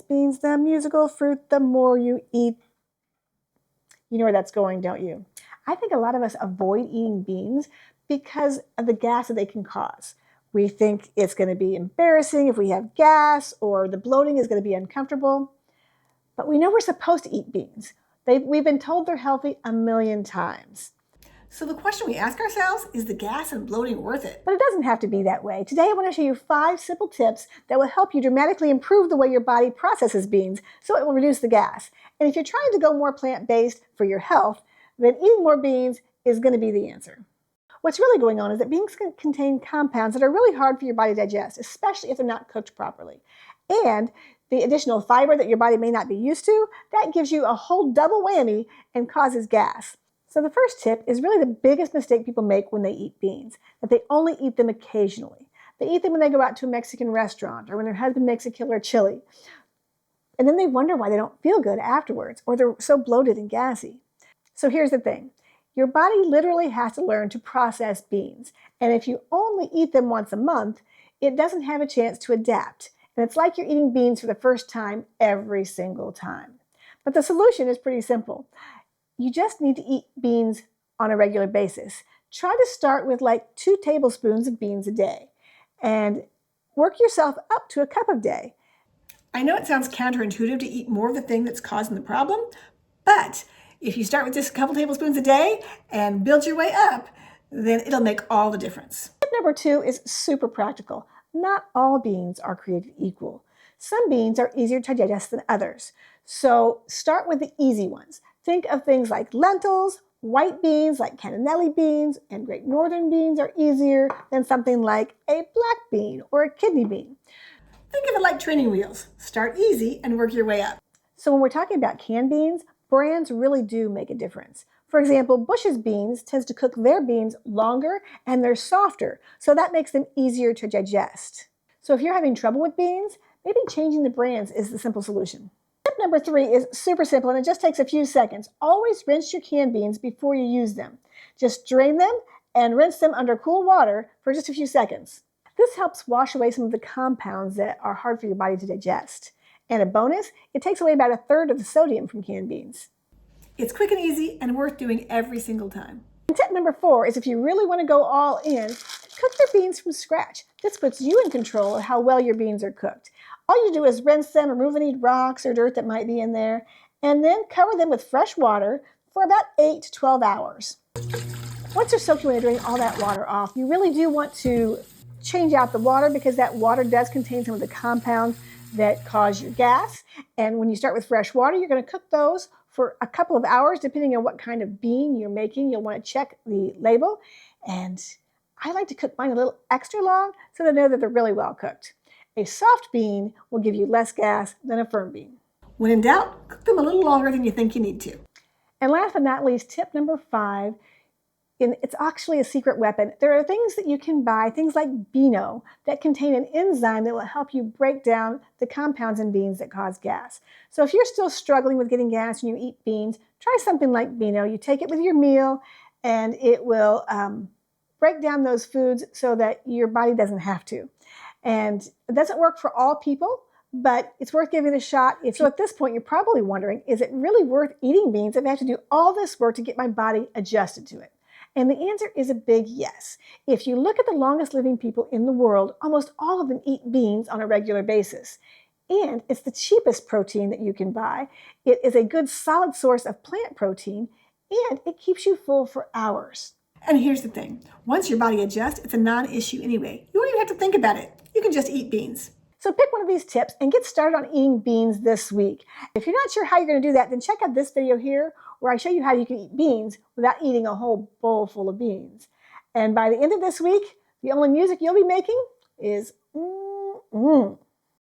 beans. Beans, the musical fruit, the more you eat. You know where that's going, don't you? I think a lot of us avoid eating beans because of the gas that they can cause. We think it's going to be embarrassing if we have gas, or the bloating is going to be uncomfortable. But we know we're supposed to eat beans. We've been told they're healthy a million times. So the question we ask ourselves, is the gas and bloating worth it? But it doesn't have to be that way. Today I want to show you 5 simple tips that will help you dramatically improve the way your body processes beans so it will reduce the gas. And if you're trying to go more plant-based for your health, then eating more beans is going to be the answer. What's really going on is that beans can contain compounds that are really hard for your body to digest, especially if they're not cooked properly. And the additional fiber that your body may not be used to, that gives you a whole double whammy and causes gas. So the first tip is really the biggest mistake people make when they eat beans, that they only eat them occasionally. They eat them when they go out to a Mexican restaurant or when their husband makes a killer chili. And then they wonder why they don't feel good afterwards, or they're so bloated and gassy. So here's the thing. Your body literally has to learn to process beans. And if you only eat them once a month, it doesn't have a chance to adapt. And it's like you're eating beans for the first time every single time. But the solution is pretty simple. You just need to eat beans on a regular basis. Try to start with like 2 tablespoons of beans a day and work yourself up to a cup a day. I know it sounds counterintuitive to eat more of the thing that's causing the problem, but if you start with just a couple tablespoons a day and build your way up, then it'll make all the difference. Tip number 2 is super practical. Not all beans are created equal. Some beans are easier to digest than others. So start with the easy ones. Think of things like lentils, white beans like cannellini beans, and Great Northern beans are easier than something like a black bean or a kidney bean. Think of it like training wheels. Start easy and work your way up. So when we're talking about canned beans, brands really do make a difference. For example, Bush's Beans tends to cook their beans longer and they're softer, so that makes them easier to digest. So if you're having trouble with beans, maybe changing the brands is the simple solution. Tip number 3 is super simple and it just takes a few seconds. Always rinse your canned beans before you use them. Just drain them and rinse them under cool water for just a few seconds. This helps wash away some of the compounds that are hard for your body to digest. And a bonus, it takes away about 1/3 of the sodium from canned beans. It's quick and easy and worth doing every single time. And tip number 4 is if you really want to go all in, cook your beans from scratch. This puts you in control of how well your beans are cooked. All you do is rinse them, remove any rocks or dirt that might be in there, and then cover them with fresh water for about 8 to 12 hours. Once they're soaked, you want to drain all that water off. You really do want to change out the water because that water does contain some of the compounds that cause your gas. And when you start with fresh water, you're going to cook those for a couple of hours, depending on what kind of bean you're making. You'll want to check the label. And I like to cook mine a little extra long so to know that they're really well cooked. A soft bean will give you less gas than a firm bean. When in doubt, cook them a little longer than you think you need to. And last but not least, tip number 5, and it's actually a secret weapon. There are things that you can buy, things like Beano, that contain an enzyme that will help you break down the compounds in beans that cause gas. So if you're still struggling with getting gas when you eat beans, try something like Beano. You take it with your meal and it will break down those foods so that your body doesn't have to. And it doesn't work for all people, but it's worth giving it a shot. So at this point, you're probably wondering, is it really worth eating beans if I have to do all this work to get my body adjusted to it? And the answer is a big yes. If you look at the longest living people in the world, almost all of them eat beans on a regular basis. And it's the cheapest protein that you can buy. It is a good solid source of plant protein, and it keeps you full for hours. And here's the thing. Once your body adjusts, it's a non-issue anyway. You don't even have to think about it. You can just eat beans. So pick one of these tips and get started on eating beans this week. If you're not sure how you're going to do that, then check out this video here where I show you how you can eat beans without eating a whole bowl full of beans. And by the end of this week, the only music you'll be making is